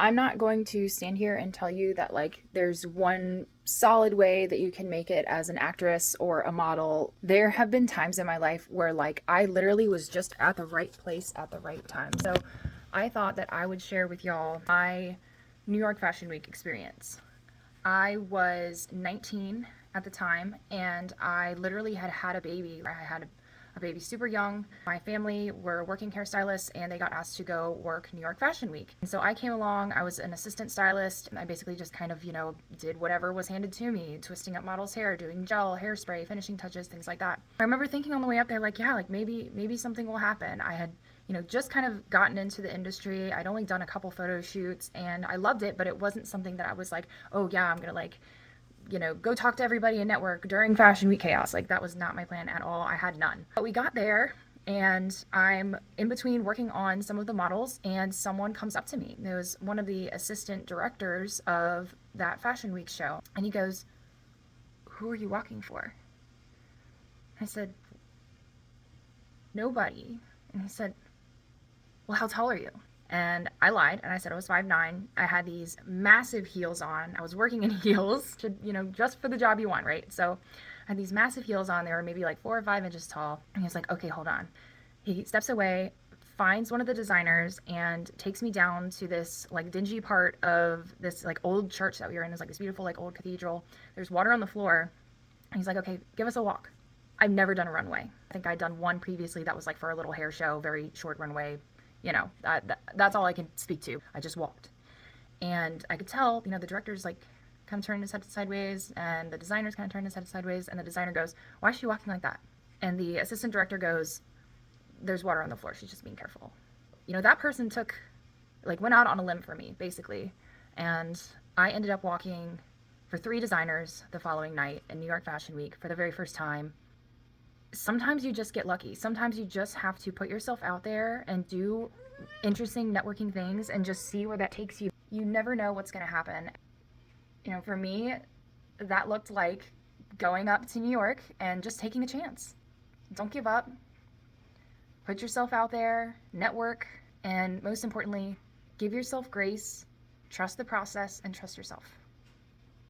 I'm not going to stand here and tell you that like there's one solid way that you can make it as an actress or a model. There have been times in my life where like I literally was just at the right place at the right time. So I thought that I would share with y'all my New York Fashion Week experience. I was 19 at the time, and I literally had had a baby. I had a baby super young. My family were working hairstylists, and they got asked to go work New York Fashion Week. And so I came along. I was an assistant stylist, and I basically just kind of, did whatever was handed to me, twisting up models' hair, doing gel, hairspray, finishing touches, things like that. I remember thinking on the way up there, like, yeah, like maybe something will happen. I had just kind of gotten into the industry. I'd only done a couple photo shoots and I loved it, but it wasn't something that I was like, oh yeah, I'm gonna like, go talk to everybody in network during Fashion Week chaos. Like that was not my plan at all. I had none. But we got there and I'm in between working on some of the models and someone comes up to me. It was one of the assistant directors of that Fashion Week show. And he goes, "Who are you walking for?" I said, "Nobody." And he said, "Well, how tall are you?" And I lied and I said I was 5'9". I had these massive heels on. I was working in heels, just for the job you want, right? So I had these massive heels on. They were maybe like 4 or 5 inches tall. And he was like, "Okay, hold on." He steps away, finds one of the designers, and takes me down to this like dingy part of this like old church that we were in. It's like this beautiful like old cathedral. There's water on the floor. And he's like, "Okay, give us a walk." I've never done a runway. I think I'd done one previously that was like for a little hair show, very short runway. That's all I can speak to. I just walked. And I could tell, the director's like kind of turning his head sideways, and the designer's kind of turning his head sideways, and the designer goes, "Why is she walking like that?" And the assistant director goes, "There's water on the floor. She's just being careful." That person went out on a limb for me, basically. And I ended up walking for 3 designers the following night in New York Fashion Week for the very first time. Sometimes you just get lucky. Sometimes you just have to put yourself out there and do interesting networking things and just see where that takes you. You never know what's going to happen. For me, that looked like going up to New York and just taking a chance. Don't give up. Put yourself out there, network, and most importantly, give yourself grace, trust the process, and trust yourself.